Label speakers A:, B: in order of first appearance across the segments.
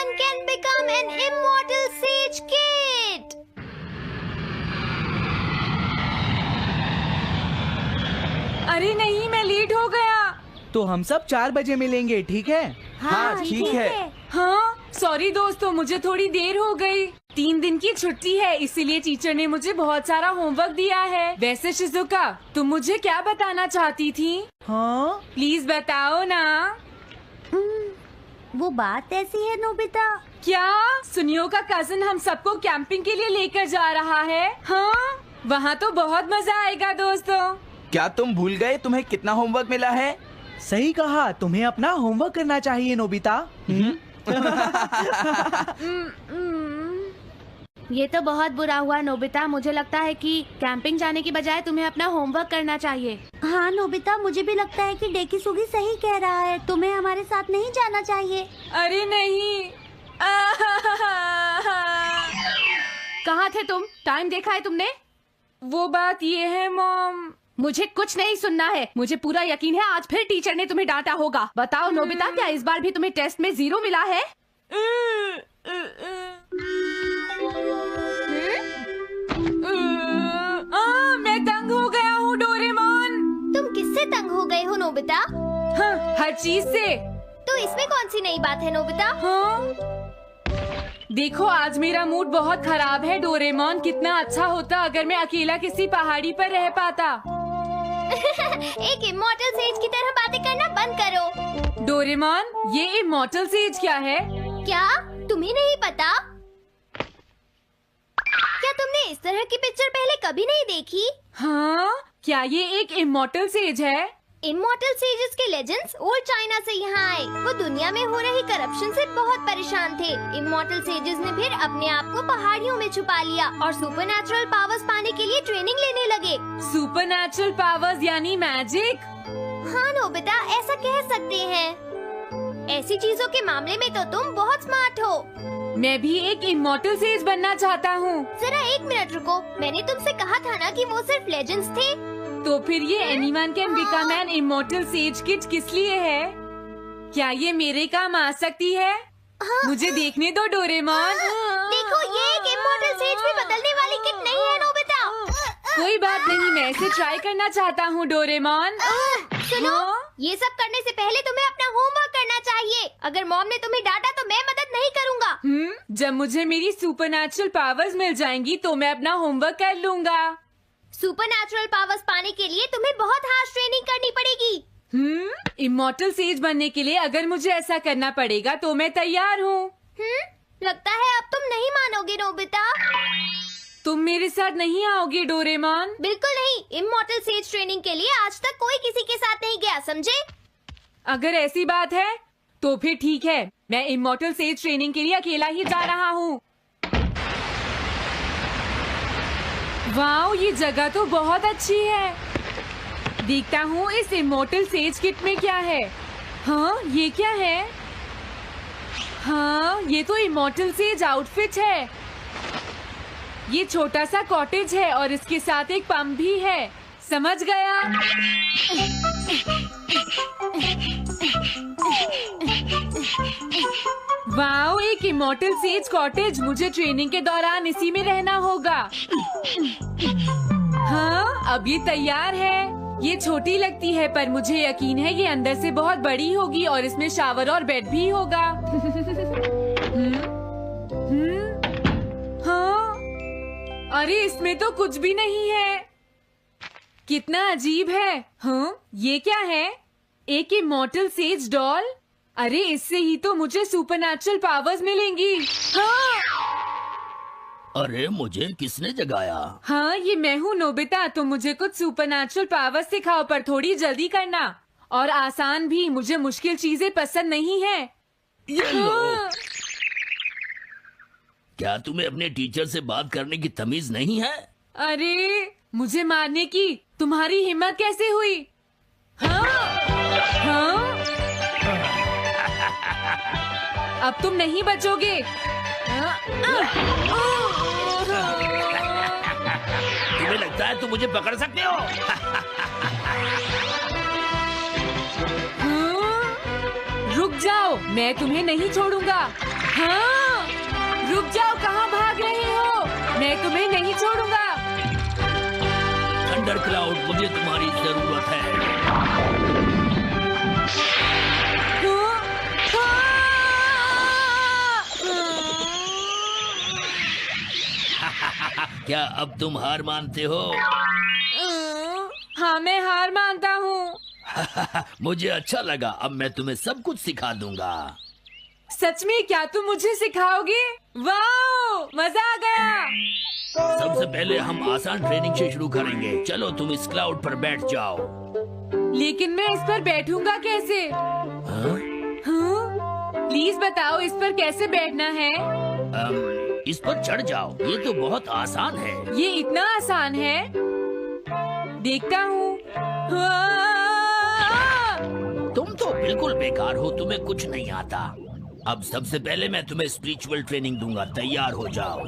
A: one can become an immortal sage kid.
B: अरे नहीं, मैं लेट हो गया।
C: तो हम सब 4 बजे मिलेंगे, ठीक है?
A: हाँ, ठीक है।
B: हाँ, सॉरी दोस्तों, मुझे थोड़ी देर हो गई। 3 दिन की छुट्टी है, इसीलिए टीचर ने मुझे बहुत सारा होमवर्क दिया है। वैसे शिजुका, तुम मुझे क्या बताना चाहती थी?
C: हाँ?
B: प्लीज बताओ ना।
A: वो बात ऐसी है नोबिता।
B: क्या सुनियो का कजिन हम सबको कैंपिंग के लिए लेकर जा रहा है? हाँ, वहाँ तो बहुत मजा आएगा दोस्तों।
D: क्या तुम भूल गए तुम्हें कितना होमवर्क मिला है?
C: सही कहा, तुम्हें अपना होमवर्क करना चाहिए नोबिता।
A: ये तो बहुत बुरा हुआ नोबिता। मुझे लगता है कि कैंपिंग जाने की बजाय तुम्हें अपना होमवर्क करना चाहिए। हाँ नोबिता, मुझे भी लगता है कि डेकिसुगी सही कह रहा है। तुम्हें हमारे साथ नहीं जाना चाहिए।
B: अरे नहीं।
A: कहाँ थे तुम? टाइम देखा है तुमने?
B: वो बात ये है मॉम।
A: मुझे कुछ नहीं सुनना है। मुझे पूरा यकीन है आज फिर टीचर ने तुम्हें डांटा होगा। बताओ नोबिता, क्या इस बार भी तुम्हें टेस्ट में 0 मिला है?
B: मैं तंग हो गया हूँ डोरेमोन।
A: तुम किससे तंग हो गए हो नोबिता?
B: हाँ, हर चीज से।
A: तो इसमें कौन सी नई बात है नोबिता?
B: हाँ? देखो, आज मेरा मूड बहुत खराब है डोरेमोन। कितना अच्छा होता अगर मैं अकेला किसी पहाड़ी पर रह पाता।
A: एक इमॉर्टल सेज की तरह बातें करना बंद करो।
B: डोरेमोन, ये इमॉर्टल सेज क्या है?
A: क्या तुम्हें नहीं पता? क्या तुमने इस तरह की पिक्चर पहले कभी नहीं देखी?
B: हाँ, क्या ये एक इमॉर्टल सेज है?
A: इमॉर्टल सेजेस के लेजेंड्स ओल्ड चाइना से यहाँ आए। वो दुनिया में हो रही करप्शन से बहुत परेशान थे। इमॉर्टल सेजेस ने फिर अपने आप को पहाड़ियों में छुपा लिया और सुपरनैचुरल पावर्स पाने के लिए ट्रेनिंग लेने लगे।
B: सुपरनैचुरल पावर्स यानी मैजिक?
A: हाँ नोबिता, ऐसा कह सकते हैं। ऐसी चीजों के मामले में तो तुम बहुत स्मार्ट हो।
B: मैं भी एक इमॉर्टल सेज बनना चाहता हूँ।
A: जरा 1 मिनट रुको। मैंने तुमसे कहा था ना कि वो सिर्फ लेजेंड्स थे।
B: तो फिर ये anyone can become an immortal says kit किस लिए है? क्या ये मेरे काम आ सकती है? मुझे देखने दो डोरेमोन।
A: देखो, ये एक इमॉर्टल सेज भी बदलने वाली किट नहीं है नोबिता।
B: कोई बात नहीं, मैं इसे ट्राई करना चाहता हूँ डोरेमोन।
A: सुनो,
B: हाँ?
A: ये सब करने से पहले तुम्हें अपना होमवर्क करना चाहिए। अगर मॉम ने तुम्हें डांटा तो मैं मदद नहीं करूँगा।
B: जब मुझे मेरी सुपरनैचुरल पावर्स मिल जाएंगी तो मैं अपना होमवर्क कर लूँगा।
A: सुपरनैचुरल पावर्स पाने के लिए तुम्हें बहुत हार्श ट्रेनिंग करनी पड़ेगी।
B: इमॉर्टल सेज बनने के लिए अगर मुझे ऐसा करना पड़ेगा तो मैं तैयार हूँ।
A: लगता है अब तुम नहीं मानोगे नोबिता।
B: तुम मेरे साथ नहीं आओगे डोरेमोन?
A: बिल्कुल नहीं। इमॉर्टल सेज ट्रेनिंग के लिए आज तक कोई किसी के साथ नहीं गया, समझे?
B: अगर ऐसी बात है तो फिर ठीक है, मैं इमॉर्टल सेज ट्रेनिंग के लिए अकेला ही जा रहा हूँ। वाओ, ये जगह तो बहुत अच्छी है। देखता हूँ इस इमॉर्टल सेज किट में क्या है। हाँ, ये क्या है? हाँ, ये तो इमॉर्टल सेज आउटफिट है। ये छोटा सा कॉटेज है और इसके साथ एक पंप भी है। समझ गया। वाओ, एक इमॉर्टल सेज कॉटेज। मुझे ट्रेनिंग के दौरान इसी में रहना होगा। हाँ, अब ये तैयार है। ये छोटी लगती है पर मुझे यकीन है ये अंदर से बहुत बड़ी होगी और इसमें शावर और बेड भी होगा। हाँ, अरे इसमें तो कुछ भी नहीं है। कितना अजीब है। हाँ, ये क्या है? एक इमॉर्टल सेज डॉल। अरे इससे ही तो मुझे सुपरनैचुरल पावर्स मिलेंगी। हाँ,
E: अरे मुझे किसने जगाया?
B: हाँ, ये मैं हूँ नोबिता। तो मुझे कुछ सुपरनैचुरल पावर्स सिखाओ, पर थोड़ी जल्दी करना और आसान भी। मुझे मुश्किल चीजें पसंद नहीं है।
E: ये लो।
B: हाँ।
E: क्या तुम्हें अपने टीचर से बात करने की तमीज नहीं है?
B: अरे मुझे मारने की तुम्हारी हिम्मत कैसे हुई? हाँ, हाँ? अब तुम नहीं बचोगे।
E: तुम्हें लगता है तुम मुझे पकड़ सकते हो?
B: रुक जाओ, मैं तुम्हें नहीं छोड़ूंगा। हाँ, रुक जाओ, कहाँ भाग रहे हो? मैं तुम्हें नहीं छोड़ूंगा।
E: थंडर क्लाउड, मुझे तुम्हारी जरूरत है। क्या अब तुम हार मानते हो?
B: हाँ, मैं हार मानता हूँ।
E: मुझे अच्छा लगा, अब मैं तुम्हें सब कुछ सिखा दूंगा।
B: सच में? क्या तुम मुझे सिखाओगे? वाह, मजा आ गया।
E: सबसे पहले हम आसान ट्रेनिंग से शुरू करेंगे। चलो तुम इस क्लाउड पर बैठ जाओ।
B: लेकिन मैं इस पर बैठूंगा कैसे?
E: हाँ?
B: हाँ? प्लीज बताओ, इस पर कैसे बैठना है?
E: इस पर चढ़ जाओ, ये तो बहुत आसान है।
B: ये इतना आसान है? देखता हूँ। हाँ!
E: तुम तो बिल्कुल बेकार हो, तुम्हें कुछ नहीं आता। अब सबसे पहले मैं तुम्हें स्पिरिचुअल ट्रेनिंग दूंगा, तैयार हो जाओ।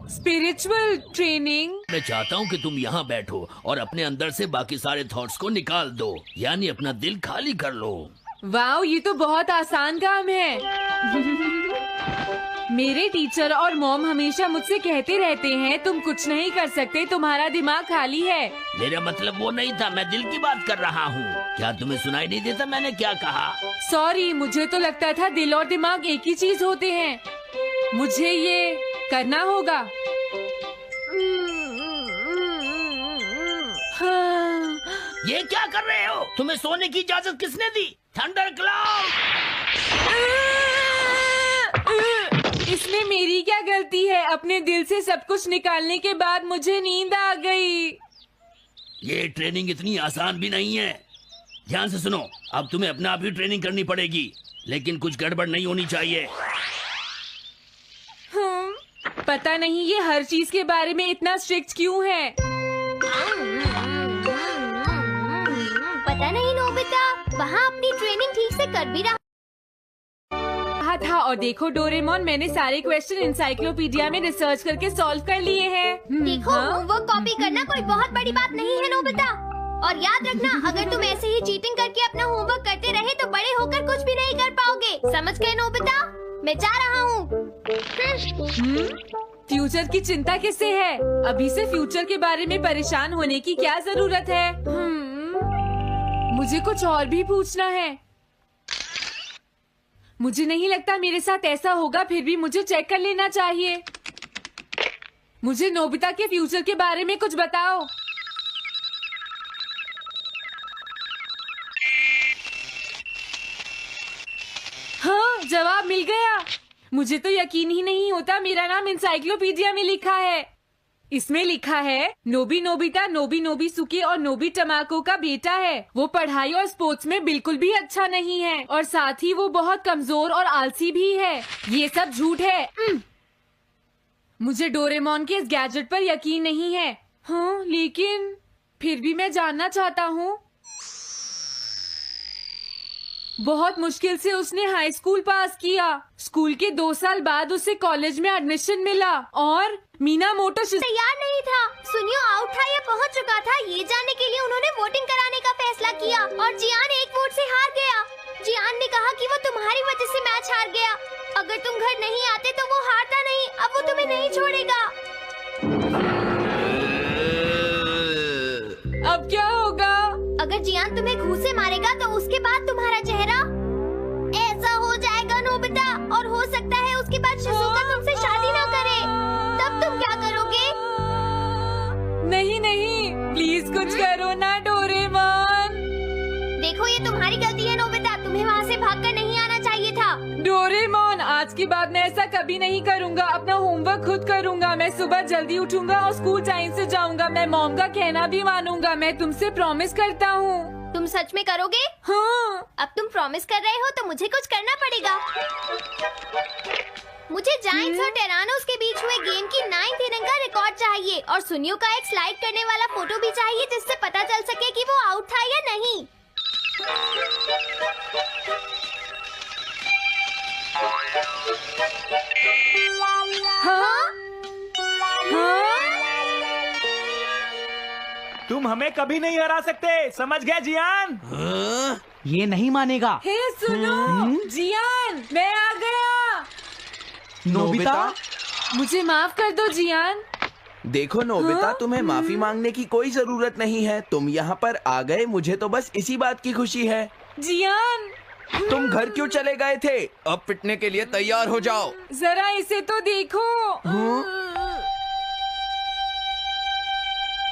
B: Spiritual training?
E: मैं चाहता हूँ कि तुम यहाँ बैठो और अपने अंदर से बाकी सारे थॉट्स को निकाल दो, यानी अपना दिल खाली कर लो।
B: वाह, ये तो बहुत आसान काम है। मेरे टीचर और मॉम हमेशा मुझसे कहते रहते हैं, तुम कुछ नहीं कर सकते, तुम्हारा दिमाग खाली है।
E: मेरा मतलब वो नहीं था, मैं दिल की बात कर रहा हूँ। क्या तुम्हें सुनाई नहीं देता मैंने क्या कहा?
B: सॉरी, मुझे तो लगता था दिल और दिमाग एक ही चीज होते हैं। मुझे ये करना होगा। हाँ।
E: ये क्या कर रहे हो? तुम्हें सोने की इजाजत किसने दी? Thunder cloud!
B: इसमें मेरी क्या गलती है? अपने दिल से सब कुछ निकालने के बाद मुझे नींद आ गई।
E: ये ट्रेनिंग इतनी आसान भी नहीं है। ध्यान से सुनो, अब तुम्हें अपने आप ही ट्रेनिंग करनी पड़ेगी, लेकिन कुछ गड़बड़ नहीं होनी चाहिए।
B: पता नहीं ये हर चीज के बारे में इतना स्ट्रिक्ट क्यों है।
A: पता नहीं नोबिता, वहाँ अपनी ट्रेनिंग ठीक से कर भी रहा
B: था। और देखो डोरेमोन, मैंने सारे क्वेश्चन इंसाइक्लोपीडिया में रिसर्च करके सॉल्व कर लिए हैं।
A: देखो, होमवर्क कॉपी करना कोई बहुत बड़ी बात नहीं है नोबिता। और याद रखना, अगर तुम ऐसे ही चीटिंग करके अपना होमवर्क करते रहे तो बड़े होकर कुछ भी नहीं कर पाओगे। समझ गए नोबिता? मैं जा रहा हूँ।
B: फ्यूचर की चिंता किससे है? अभी से फ्यूचर के बारे में परेशान होने की क्या जरूरत है? मुझे कुछ और भी पूछना है। मुझे नहीं लगता मेरे साथ ऐसा होगा, फिर भी मुझे चेक कर लेना चाहिए। मुझे नोबिता के फ्यूचर के बारे में कुछ बताओ। हाँ, जवाब मिल गया। मुझे तो यकीन ही नहीं होता, मेरा नाम इंसाइक्लोपीडिया में लिखा है। इसमें लिखा है, नोबी नोबिता नोबी नोबिसुके और नोबी टमाको का बेटा है। वो पढ़ाई और स्पोर्ट्स में बिल्कुल भी अच्छा नहीं है, और साथ ही वो बहुत कमजोर और आलसी भी है। ये सब झूठ है। मुझे डोरेमोन के इस गैजेट पर यकीन नहीं है। हाँ, लेकिन फिर भी मैं जानना चाहता हूँ। बहुत मुश्किल से उसने हाई स्कूल पास किया। स्कूल के 2 साल बाद उसे कॉलेज में एडमिशन मिला, और मीनामोटो
A: तैयार नहीं था। सुनियो आउट था या पहुंच चुका था, ये जानने के लिए उन्होंने वोटिंग कराने का फैसला किया, और जियान 1 वोट से हार गया। जियान ने कहा कि वो तुम्हारी वजह से मैच हार गया। अगर तुम घर नहीं आते तो वो हारता नहीं। अब वो तुम्हें नहीं छोड़ेगा।
B: अब क्या होगा?
A: अगर जियान तुम्हें घूंसे मारेगा तो उसके बाद तुम्हारा चेहरा ऐसा हो जाएगा नोबिता, और हो सकता है उसके बाद शिज़ुका तुमसे शादी ना करे। तब तुम क्या करोगे?
B: नहीं नहीं, प्लीज कुछ करो ना डोरेमोन।
A: देखो, ये तुम्हारी गलती है नोबिता, तुम्हें वहाँ से भागकर नहीं आना चाहिए था।
B: डोरेमोन, आज के बाद मैं ऐसा कभी नहीं करूँगा। अपना होमवर्क खुद करूँगा। मैं सुबह जल्दी उठूंगा और स्कूल टाइम से जाऊँगा। मैं मॉम का कहना भी मानूंगा। मैं तुमसे प्रॉमिस करता हूँ।
A: तुम सच में करोगे?
B: हाँ।
A: अब तुम प्रॉमिस कर रहे हो तो मुझे कुछ करना पड़ेगा। मुझे जायंट्स और टेरानोस के बीच हुए गेम की 9th इनिंग का रिकॉर्ड चाहिए, और सुनियो का एक स्लाइड करने वाला फोटो भी चाहिए, जिससे पता चल सके कि वो आउट था या नहीं।
B: हाँ? हाँ?
C: तुम हमें कभी नहीं हरा सकते, समझ गया जियान? ये नहीं मानेगा।
B: हे सुनो, जियान, मैं आ गया।
C: नोबिता?
B: मुझे माफ कर दो जियान।
D: देखो नोबिता, तुम्हें माफी मांगने की कोई जरूरत नहीं है। तुम यहाँ पर आ गए, मुझे तो बस इसी बात की खुशी है।
B: जियान,
D: तुम घर क्यों चले गए थे? अब पिटने के लिए तैयार हो जाओ।
B: जरा इसे तो देखो।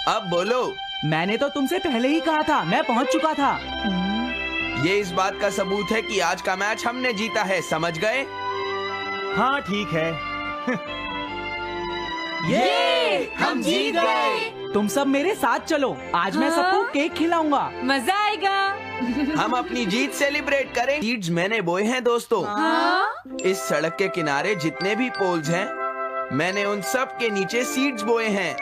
D: अब बोलो।
C: मैंने तो तुमसे पहले ही कहा था, मैं पहुंच चुका था।
D: ये इस बात का सबूत है कि आज का मैच हमने जीता है, समझ गए?
C: हाँ ठीक है। ये
D: हम जीत गए।
C: तुम सब मेरे साथ चलो, आज मैं सबको केक खिलाऊंगा।
B: मजा आएगा।
D: हम अपनी जीत सेलिब्रेट करें। सीड्स मैंने बोए हैं दोस्तों। इस सड़क के किनारे जितने भी पोल्स हैं, मैंने उन सब के नीचे सीड्स बोए हैं।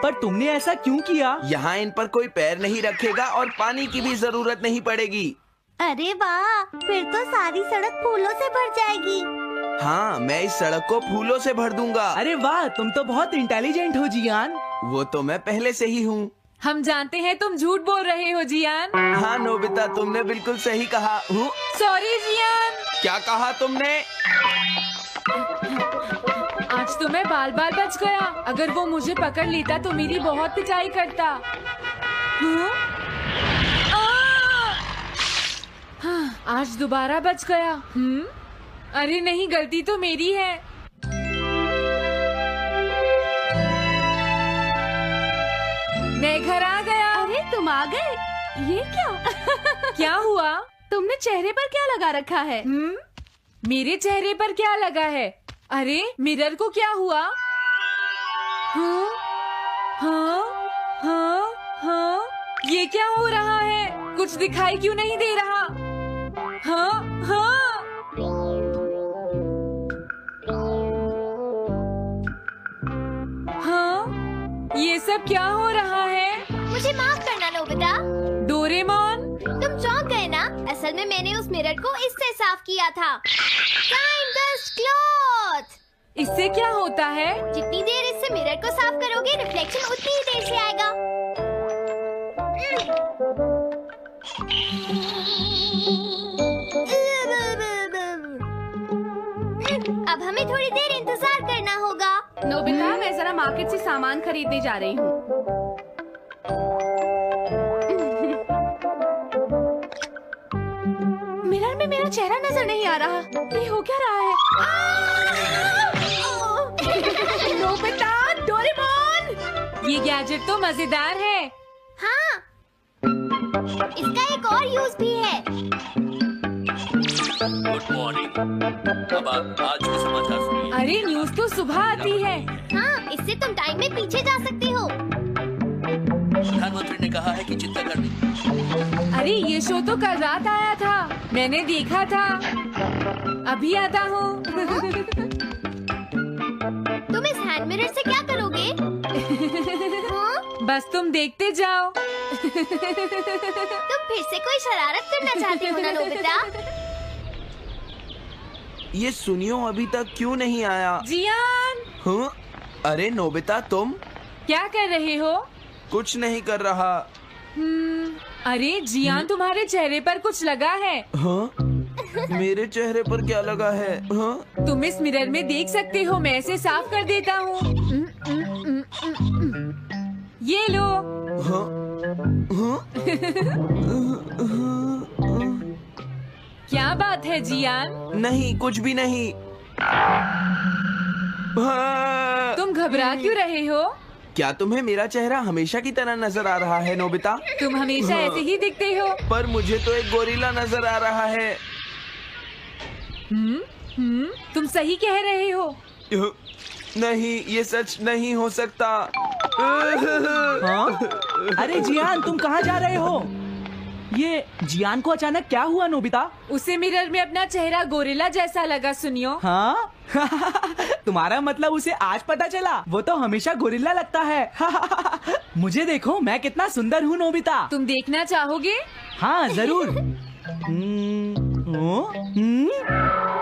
C: पर तुमने ऐसा क्यों किया?
D: यहाँ इन पर कोई पैर नहीं रखेगा और पानी की भी जरूरत नहीं पड़ेगी।
A: अरे वाह, फिर तो सारी सड़क फूलों से भर जाएगी।
D: हाँ, मैं इस सड़क को फूलों से भर दूंगा।
C: अरे वाह, तुम तो बहुत इंटेलिजेंट हो जियान।
D: वो तो मैं पहले से ही हूँ।
B: हम जानते हैं तुम झूठ बोल रहे हो जियान।
D: हाँ नोबिता, तुमने बिल्कुल सही कहा।
B: Sorry Gian.
D: क्या कहा तुमने?
B: आज तो मैं बाल बाल बच गया। अगर वो मुझे पकड़ लेता तो मेरी बहुत पिटाई करता। आज दोबारा बच गया। अरे नहीं, गलती तो मेरी है। मैं घर आ गया।
F: अरे तुम आ गए, ये क्या?
B: क्या हुआ?
F: तुमने चेहरे पर क्या लगा रखा है?
B: मेरे चेहरे पर क्या लगा है? अरे मिरर को क्या हुआ? हाँ, हाँ, हाँ, हाँ, ये क्या हो रहा है? कुछ दिखाई क्यों नहीं दे रहा? हाँ, हाँ। हाँ, ये सब क्या हो रहा है?
A: मुझे माफ करना नोबिता।
B: डोरेमोन,
A: तुम चौंक गए ना? असल में मैंने उस मिरर को इससे साफ किया था। Time dust cloth।
B: इससे क्या होता है?
A: जितनी देर इससे मिरर को साफ करोगे, रिफ्लेक्शन उतनी ही देर से आएगा। अब हमें थोड़ी देर इंतजार करना होगा।
F: नोबिता, मैं जरा मार्केट से सामान खरीदने जा रही हूँ। मिरर में मेरा चेहरा नजर नहीं आ रहा। ये हो क्या रहा है? Nobita, Doraemon!
B: ये गैजेट तो मजेदार है।
A: हाँ, इसका एक और यूज भी है।
E: Good morning. अब आप आज के समाचार सुनिए।
B: अरे न्यूज तो सुबह आती है।
A: हाँ, इससे तुम टाइम में पीछे जा सकते हो।
E: प्रधानमंत्री ने कहा है कि चिंता करनी।
B: अरे ये शो तो कल रात आया था, मैंने देखा था। अभी आता हूँ।
A: तुम इस हैंड मिरर से क्या करोगे? हाँ?
B: बस तुम देखते जाओ।
A: तुम फिर से कोई शरारत करना चाहते हो ना नोबिता?
D: ये सुनियो अभी तक क्यों नहीं आया?
B: जियान,
D: हाँ? अरे नोबिता, तुम
B: क्या कर रहे हो?
D: कुछ नहीं कर रहा।
B: अरे जियान, तुम्हारे चेहरे पर कुछ लगा है।
D: हाँ? मेरे चेहरे पर क्या लगा है? हाँ?
B: तुम इस मिरर में देख सकते हो, मैं इसे साफ कर देता हूँ। ये लो।
D: हाँ? हाँ?
B: क्या बात है जियान?
D: नहीं, कुछ भी नहीं। हाँ।
B: तुम घबरा क्यों रहे हो?
D: क्या तुम्हें मेरा चेहरा हमेशा की तरह नजर आ रहा है नोबिता?
B: तुम हमेशा ऐसे ही दिखते हो।
D: पर मुझे तो एक गोरिल्ला नजर आ रहा है।
B: तुम सही कह रहे हो।
D: नहीं, ये सच नहीं हो सकता।
C: हाँ? अरे जियान, तुम कहाँ जा रहे हो? ये जियान को अचानक क्या हुआ नोबिता?
B: उसे मिरर में अपना चेहरा गोरिल्ला जैसा लगा। सुनियो।
C: हाँ? तुम्हारा मतलब उसे आज पता चला? वो तो हमेशा गोरिल्ला लगता है। मुझे देखो, मैं कितना सुंदर हूँ नोबिता।
B: तुम देखना चाहोगे?
C: हाँ जरूर।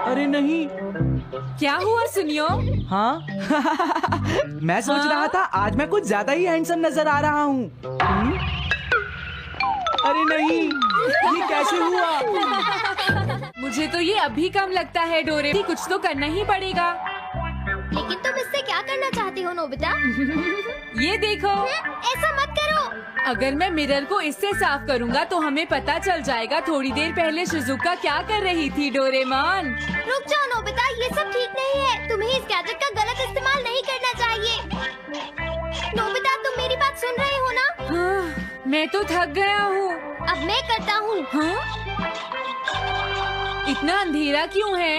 C: अरे नहीं।
B: क्या हुआ सुनियो?
C: हाँ? मैं सोच रहा था आज मैं कुछ ज्यादा ही हैंडसम नजर आ रहा हूँ। अरे नहीं, ये कैसे हुआ?
B: मुझे तो ये अभी कम लगता है डोरेमोन, कुछ तो करना ही पड़ेगा।
A: लेकिन तुम इससे क्या करना चाहती हो नोबिता?
B: ये देखो,
A: ऐसा मत करो।
B: अगर मैं मिरर को इससे साफ करूँगा तो हमें पता चल जाएगा थोड़ी देर पहले शिजुका क्या कर रही थी। डोरेमोन
A: रुक जाओ नोबिता, ये सब ठीक नहीं है। तुम्हें इस गैजेट का गलत इस्तेमाल नहीं करना चाहिए। नोबिता, तुम मेरी बात सुन रहे हो ना?
B: हाँ, मैं तो थक गया हूँ।
A: अब मैं करता हूँ।
B: हाँ? इतना अंधेरा क्यों है?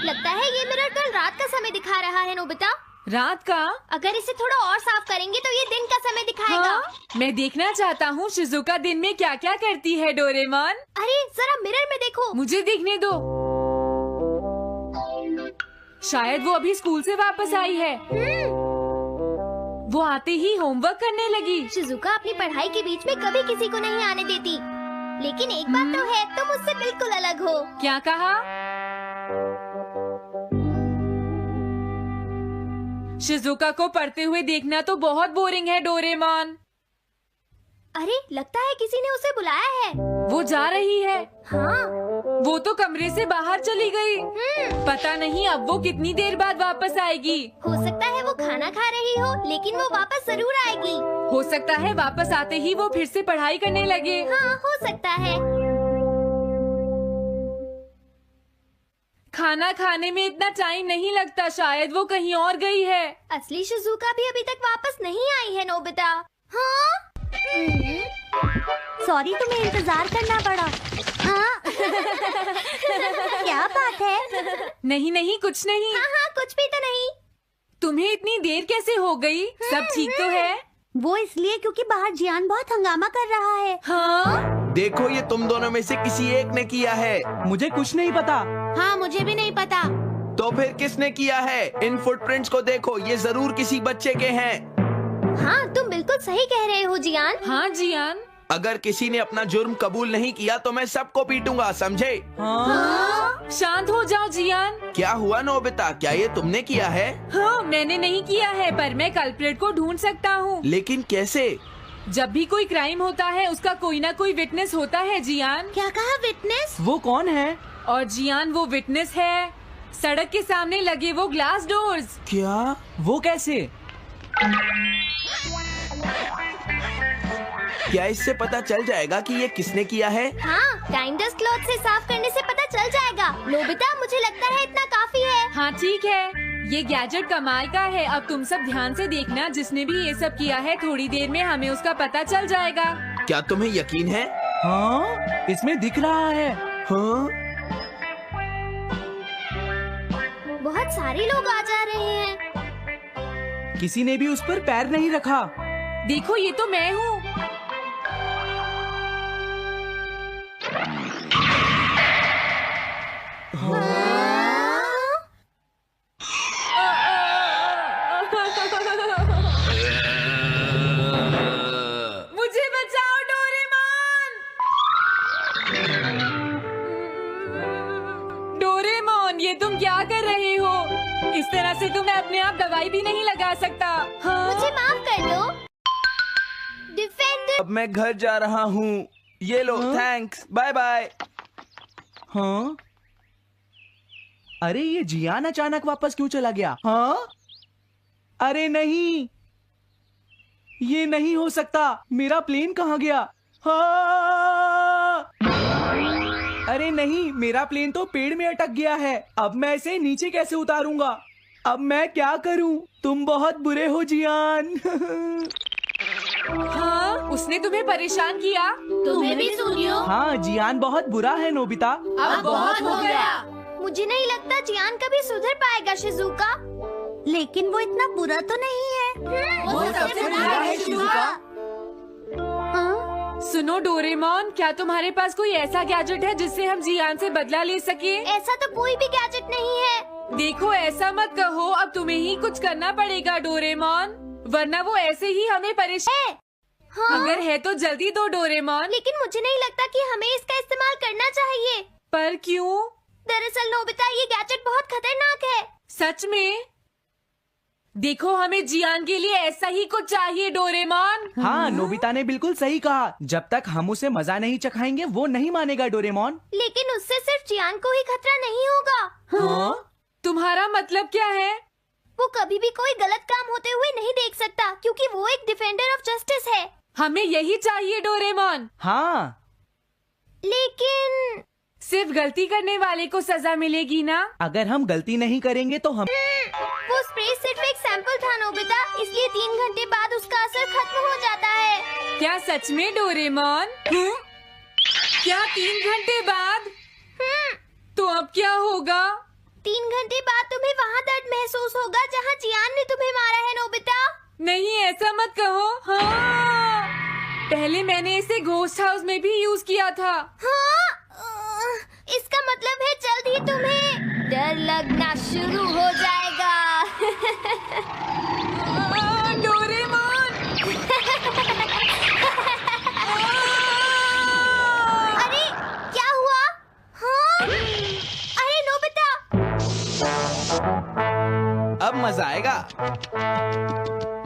A: लगता है ये मिरर कल रात का समय दिखा रहा है नोबिता।
B: रात का?
A: अगर इसे थोड़ा और साफ करेंगे तो ये दिन का समय दिखाएगा।
B: हाँ? मैं देखना चाहता हूँ शिजुका दिन में क्या क्या करती है। डोरेमोन
A: अरे जरा मिरर में देखो।
B: मुझे देखने दो। शायद वो अभी स्कूल से वापस आई है। वो आते ही होमवर्क करने लगी।
A: शिजुका अपनी पढ़ाई के बीच में कभी किसी को नहीं आने देती। लेकिन एक बात तो है, तुम उससे बिल्कुल अलग हो।
B: क्या कहा? शिजुका को पढ़ते हुए देखना तो बहुत बोरिंग है डोरेमोन।
A: अरे लगता है किसी ने उसे बुलाया है।
B: वो जा रही है।
A: हाँ।
B: वो तो कमरे से बाहर चली गई। पता नहीं अब वो कितनी देर बाद वापस आएगी।
A: हो सकता है वो खाना खा रही हो, लेकिन वो वापस जरूर आएगी।
B: हो सकता है वापस आते ही वो फिर से पढ़ाई करने लगे।
A: हाँ, हो सकता है।
B: खाना खाने में इतना टाइम नहीं लगता, शायद वो कहीं और गई है।
A: असली शिजुका भी अभी तक वापस नहीं आई है नोबिता। हाँ? सॉरी, तुम्हें इंतजार करना पड़ा। हाँ? क्या बात है?
B: नहीं नहीं, कुछ नहीं।
A: हाँ हाँ, कुछ भी तो नहीं।
B: तुम्हें इतनी देर कैसे हो गई? सब ठीक तो है?
A: वो इसलिए क्योंकि बाहर जियान बहुत हंगामा कर रहा है।
B: हाँ?
D: देखो, ये तुम दोनों में से किसी एक ने किया है।
C: मुझे कुछ नहीं पता।
A: हाँ, मुझे भी नहीं पता।
D: तो फिर किसने किया है? इन फुटप्रिंट्स को देखो, ये जरूर किसी बच्चे के हैं।
A: हाँ, तुम बिल्कुल सही कह रहे हो जियान।
B: हाँ जियान।
D: अगर किसी ने अपना जुर्म कबूल नहीं किया तो मैं सबको पीटूंगा, समझे?
C: हाँ?
B: शांत हो जाओ जियान।
D: क्या हुआ नोबिता, क्या ये तुमने किया है?
B: हाँ, मैंने नहीं किया है, पर मैं कल्प्रेट को ढूंढ सकता हूँ।
D: लेकिन कैसे?
B: जब भी कोई क्राइम होता है उसका कोई ना कोई विटनेस होता है जियान।
A: क्या कहा, विटनेस?
C: वो कौन है?
B: और जियान वो विटनेस है। सड़क के सामने लगे वो ग्लास डोर्स।
D: क्या?
C: वो कैसे?
D: क्या इससे पता चल जाएगा कि ये किसने किया है?
A: हाँ, टाइम डस्ट क्लॉथ से साफ करने से पता चल जाएगा। नोबिता, मुझे लगता है इतना काफी है।
B: हाँ ठीक है, ये गैजेट कमाल का है। अब तुम सब ध्यान से देखना, जिसने भी ये सब किया है थोड़ी देर में हमें उसका पता चल जाएगा।
D: क्या तुम्हें यकीन है?
C: हाँ, इसमें दिख रहा है।
D: हाँ?
A: बहुत सारे लोग आ जा रहे हैं।
C: किसी ने भी उस पर पैर नहीं रखा।
B: देखो, ये तो मैं हूँ। मुझे बचाओ डोरेमोन। डोरेमोन, ये तुम क्या कर रहे हो? इस तरह से तुम्हें अपने आप दवाई भी नहीं लगा सकता। हाँ?
A: मुझे माफ कर दो। डिफेंडर।
D: अब मैं घर जा रहा हूँ। ये लो, थैंक्स, बाय बाय।
C: हाँ? अरे ये जियान अचानक वापस क्यों चला गया? हाँ? अरे नहीं, ये नहीं हो सकता। मेरा प्लेन कहाँ गया? हाँ! अरे नहीं, मेरा प्लेन तो पेड़ में अटक गया है। अब मैं इसे नीचे कैसे उतारूंगा? अब मैं क्या करूं? तुम बहुत बुरे हो जियान।
B: हाँ? उसने तुम्हें परेशान किया?
F: तुम्हें भी सुनियो।
C: हाँ, जियान बहुत बुरा है नोबिता।
B: अब बहुत हो गया।
A: मुझे नहीं लगता जियान कभी सुधर पाएगा शिजुका। लेकिन वो इतना बुरा तो नहीं है।
F: वो सबसे बुरा है शिजुका।
A: हाँ?
B: सुनो डोरेमोन, क्या तुम्हारे पास कोई ऐसा गैजेट है जिससे हम जियान से बदला ले सके?
A: ऐसा तो कोई भी गैजेट नहीं है।
B: देखो, ऐसा मत कहो। अब तुम्हें ही कुछ करना पड़ेगा डोरेमोन, वरना वो ऐसे ही हमें परेशान।
A: हाँ?
B: अगर है तो जल्दी दो डोरेमोन।
A: लेकिन मुझे नहीं लगता कि हमें इसका इस्तेमाल करना चाहिए।
B: पर क्यों?
A: दरअसल नोबिता, ये गैजेट बहुत खतरनाक है।
B: सच में? देखो, हमें जियान के लिए ऐसा ही कुछ चाहिए डोरेमोन।
C: हाँ, नोबिता ने बिल्कुल सही कहा। जब तक हम उसे मजा नहीं चखाएंगे वो नहीं मानेगा डोरेमोन।
A: लेकिन उससे सिर्फ जियान को ही खतरा नहीं होगा।
C: हाँ?
B: तुम्हारा मतलब क्या है?
A: वो कभी भी कोई गलत काम होते हुए नहीं देख सकता, क्योंकि वो एक डिफेंडर ऑफ जस्टिस है।
B: हमें यही चाहिए डोरेमोन।
C: हाँ,
A: लेकिन
B: सिर्फ गलती करने वाले को सजा मिलेगी ना?
C: अगर हम गलती नहीं करेंगे तो हम
A: वो स्प्रे सिर्फ एक सैंपल था नोबिता, इसलिए 3 घंटे बाद उसका असर खत्म हो जाता है।
B: क्या सच में डोरेमोन? क्या 3 घंटे बाद? तो अब क्या होगा?
A: 3 घंटे बाद तुम्हें वहाँ दर्द महसूस होगा जहाँ जियान ने तुम्हें मारा है नोबिता।
B: नहीं, ऐसा मत कहो। हाँ, पहले मैंने इसे घोस्ट हाउस में भी यूज किया था।
A: हाँ? इसका मतलब है जल्द ही तुम्हें डर लगना शुरू हो जाएगा।
B: डोरेमोन!
A: अरे क्या हुआ? हाँ? अरे नोबिता!
D: अब मजा आएगा।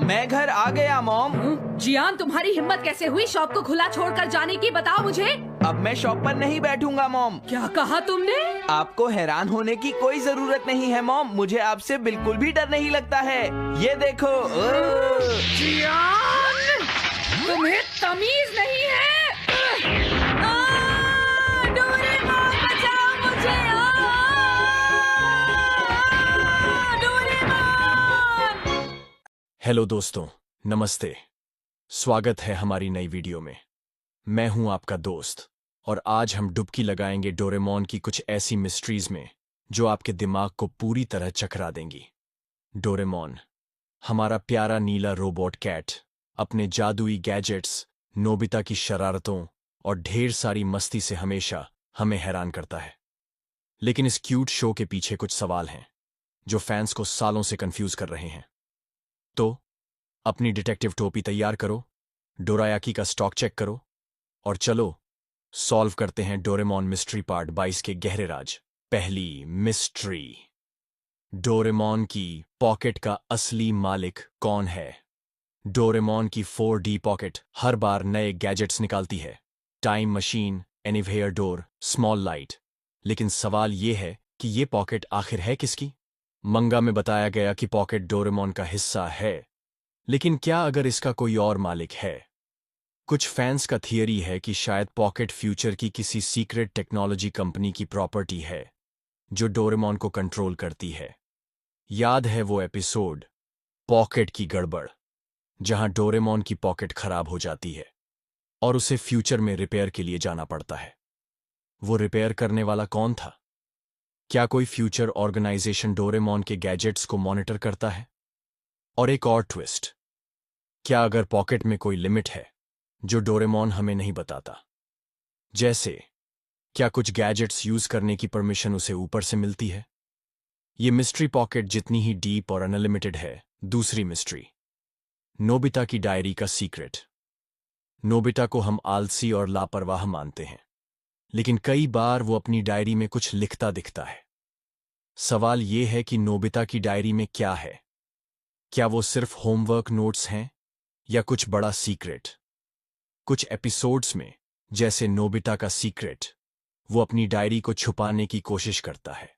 D: मैं घर आ गया मॉम।
F: जियान, तुम्हारी हिम्मत कैसे हुई शॉप को खुला छोड़कर जाने की? बताओ मुझे।
D: अब मैं शॉप पर नहीं बैठूंगा मॉम।
F: क्या कहा तुमने?
D: आपको हैरान होने की कोई जरूरत नहीं है मॉम, मुझे आपसे बिल्कुल भी डर नहीं लगता है। ये देखो।
F: जियान, तुम्हें तमीज नहीं है।
B: डोरेमोन, बचाओ मुझे! डोरेमोन!
G: हेलो दोस्तों, नमस्ते। स्वागत है हमारी नई वीडियो में। मैं हूं आपका दोस्त और आज हम डुबकी लगाएंगे डोरेमोन की कुछ ऐसी मिस्ट्रीज में जो आपके दिमाग को पूरी तरह चकरा देंगी। डोरेमोन, हमारा प्यारा नीला रोबोट कैट, अपने जादुई गैजेट्स, नोबिता की शरारतों और ढेर सारी मस्ती से हमेशा हमें हैरान करता है। लेकिन इस क्यूट शो के पीछे कुछ सवाल हैं जो फैंस को सालों से कंफ्यूज कर रहे हैं। तो अपनी डिटेक्टिव टोपी तैयार करो, डोरायाकी का स्टॉक चेक करो और चलो सॉल्व करते हैं डोरेमोन मिस्ट्री पार्ट 22 के गहरे राज। पहली मिस्ट्री, डोरेमोन की पॉकेट का असली मालिक कौन है? डोरेमोन की 4D पॉकेट हर बार नए गैजेट्स निकालती है, time machine, anywhere door, small light. लेकिन सवाल ये है कि ये पॉकेट आखिर है किसकी? मंगा में बताया गया कि पॉकेट डोरेमोन का हिस्सा है, लेकिन क्या अगर इसका कोई और मालिक है? कुछ फैंस का थियरी है कि शायद पॉकेट फ्यूचर की किसी सीक्रेट टेक्नोलॉजी कंपनी की प्रॉपर्टी है जो डोरेमोन को कंट्रोल करती है। याद है वो एपिसोड पॉकेट की गड़बड़, जहां डोरेमोन की पॉकेट खराब हो जाती है और उसे फ्यूचर में रिपेयर के लिए जाना पड़ता है। वो रिपेयर करने वाला कौन था? क्या कोई फ्यूचर ऑर्गेनाइजेशन डोरेमोन के गैजेट्स को मॉनिटर करता है? और एक और ट्विस्ट, क्या अगर पॉकेट में कोई लिमिट है जो डोरेमोन हमें नहीं बताता? जैसे क्या कुछ गैजेट्स यूज करने की परमिशन उसे ऊपर से मिलती है? ये मिस्ट्री पॉकेट जितनी ही डीप और अनलिमिटेड है। दूसरी मिस्ट्री, नोबिता की डायरी का सीक्रेट। नोबिता को हम आलसी और लापरवाह मानते हैं, लेकिन कई बार वो अपनी डायरी में कुछ लिखता दिखता है। सवाल ये है कि नोबिता की डायरी में क्या है? क्या वो सिर्फ होमवर्क नोट्स हैं या कुछ बड़ा सीक्रेट? कुछ एपिसोड्स में, जैसे नोबिता का सीक्रेट, वो अपनी डायरी को छुपाने की कोशिश करता है।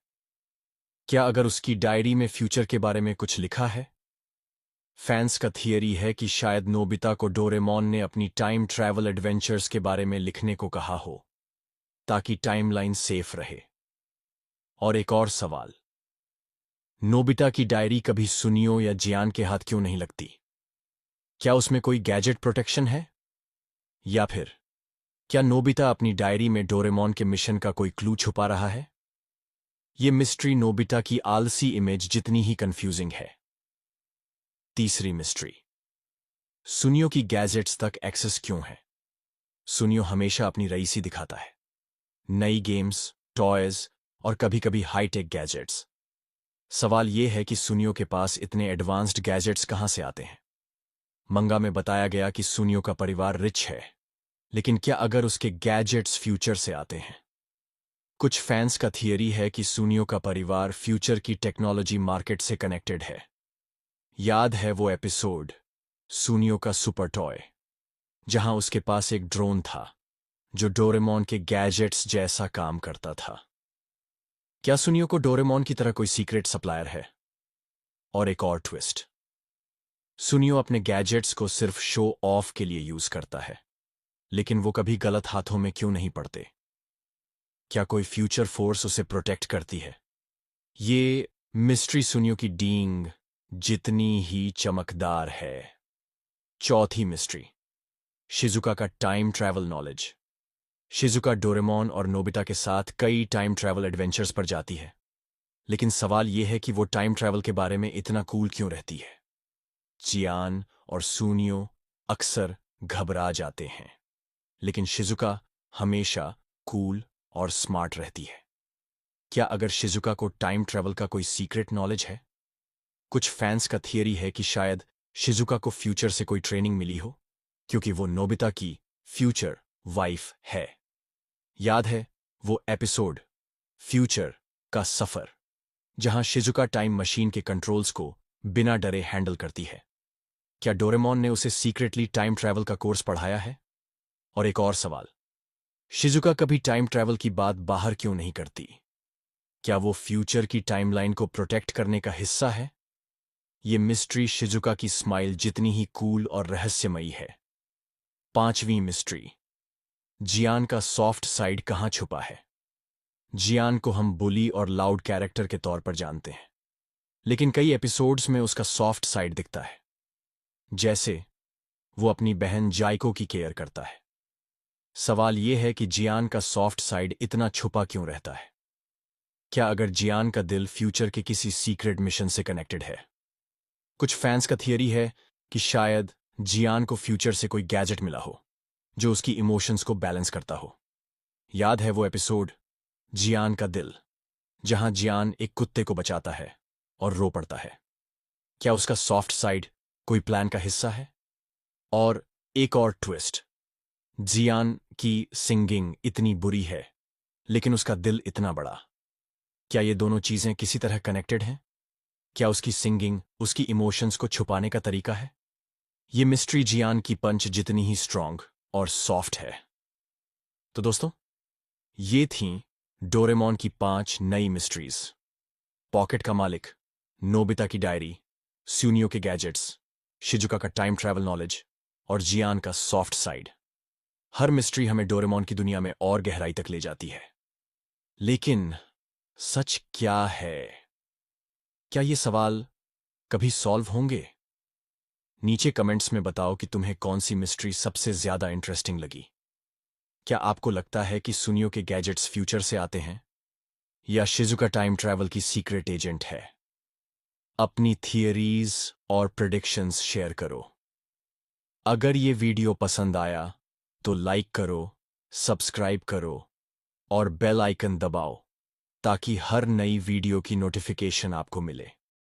G: क्या अगर उसकी डायरी में फ्यूचर के बारे में कुछ लिखा है? फैंस का थियरी है कि शायद नोबिता को डोरेमोन ने अपनी टाइम ट्रैवल एडवेंचर्स के बारे में लिखने को कहा हो ताकि टाइमलाइन सेफ रहे। और एक और सवाल, नोबिता की डायरी कभी सुनियो या जियान के हाथ क्यों नहीं लगती? क्या उसमें कोई गैजेट प्रोटेक्शन है? या फिर क्या नोबिता अपनी डायरी में डोरेमोन के मिशन का कोई क्लू छुपा रहा है? ये मिस्ट्री नोबिता की आलसी इमेज जितनी ही कंफ्यूजिंग है। तीसरी मिस्ट्री, सुनियो की गैजेट्स तक एक्सेस क्यों है? सुनियो हमेशा अपनी रईसी दिखाता है, नई गेम्स, टॉयज और कभी-कभी हाईटेक गैजेट्स। सवाल यह है कि सुनियो के पास इतने एडवांस्ड गैजेट्स कहां से आते हैं? मंगा में बताया गया कि सुनियो का परिवार रिच है, लेकिन क्या अगर उसके गैजेट्स फ्यूचर से आते हैं? कुछ फैंस का थियरी है कि सुनियो का परिवार फ्यूचर की टेक्नोलॉजी मार्केट से कनेक्टेड है। याद है वो एपिसोड सुनियो का सुपर टॉय, जहां उसके पास एक ड्रोन था जो डोरेमोन के गैजेट्स जैसा काम करता था। क्या सुनियो को डोरेमोन की तरह कोई सीक्रेट सप्लायर है? और एक और ट्विस्ट, सुनियो अपने गैजेट्स को सिर्फ शो ऑफ के लिए यूज करता है, लेकिन वो कभी गलत हाथों में क्यों नहीं पड़ते? क्या कोई फ्यूचर फोर्स उसे प्रोटेक्ट करती है? ये मिस्ट्री सुनियो की डींग जितनी ही चमकदार है। चौथी मिस्ट्री, शिजुका का time travel knowledge. Shizuka Doraemon और नोबिता के साथ कई टाइम ट्रैवल एडवेंचर्स पर जाती है, लेकिन सवाल यह है कि वो टाइम ट्रैवल के बारे में इतना कूल क्यों रहती है? जियान और सुनियो अक्सर घबरा जाते हैं, लेकिन शिजुका हमेशा कूल और स्मार्ट रहती है। क्या अगर शिजुका को टाइम ट्रैवल का कोई सीक्रेट नॉलेज है? कुछ फैंस का थियरी है कि शायद शिजुका को फ्यूचर से कोई ट्रेनिंग मिली हो, क्योंकि वो नोबिता की फ्यूचर वाइफ है। याद है वो एपिसोड फ्यूचर का सफर, जहां शिजुका टाइम मशीन के कंट्रोल्स को बिना डरे हैंडल करती है? क्या डोरेमोन ने उसे सीक्रेटली टाइम ट्रैवल का कोर्स पढ़ाया है? और एक और सवाल, शिजुका कभी टाइम ट्रैवल की बात बाहर क्यों नहीं करती? क्या वो फ्यूचर की टाइमलाइन को प्रोटेक्ट करने का हिस्सा है? ये मिस्ट्री शिजुका की स्माइल जितनी ही कूल और रहस्यमयी है। पांचवीं मिस्ट्री, जियान का सॉफ्ट साइड कहां छुपा है? जियान को हम बुली और लाउड कैरेक्टर के तौर पर जानते हैं, लेकिन कई एपिसोड्स में उसका सॉफ्ट साइड दिखता है, जैसे वो अपनी बहन जाइको की केयर करता है। सवाल यह है कि जियान का सॉफ्ट साइड इतना छुपा क्यों रहता है? क्या अगर जियान का दिल फ्यूचर के किसी सीक्रेट मिशन से कनेक्टेड है? कुछ फैंस का थियरी है कि शायद जियान को फ्यूचर से कोई गैजेट मिला हो जो उसकी इमोशंस को बैलेंस करता हो। याद है वो एपिसोड जियान का दिल, जहां जियान एक कुत्ते को बचाता है और रो पड़ता है? क्या उसका सॉफ्ट साइड कोई प्लान का हिस्सा है? और एक और ट्विस्ट, जियान की सिंगिंग इतनी बुरी है, लेकिन उसका दिल इतना बड़ा। क्या ये दोनों चीजें किसी तरह कनेक्टेड हैं? क्या उसकी सिंगिंग उसकी इमोशंस को छुपाने का तरीका है? ये मिस्ट्री जियान की पंच जितनी ही स्ट्रांग और सॉफ्ट है। तो दोस्तों, ये थीं डोरेमोन की 5 नई मिस्ट्रीज। पॉकेट का मालिक, नोबिता की डायरी, सुनियो के गैजेट्स, शिजुका का टाइम ट्रैवल नॉलेज और जियान का सॉफ्ट साइड। हर मिस्ट्री हमें डोरेमोन की दुनिया में और गहराई तक ले जाती है। लेकिन सच क्या है? क्या ये सवाल कभी सॉल्व होंगे? नीचे कमेंट्स में बताओ कि तुम्हें कौन सी मिस्ट्री सबसे ज्यादा इंटरेस्टिंग लगी। क्या आपको लगता है कि सुनियो के गैजेट्स फ्यूचर से आते हैं, या शिजुका टाइम ट्रैवल की सीक्रेट एजेंट है? अपनी थियरीज और प्रेडिक्शंस शेयर करो। अगर ये वीडियो पसंद आया तो लाइक करो, सब्सक्राइब करो और बेल आइकन दबाओ, ताकि हर नई वीडियो की नोटिफिकेशन आपको मिले।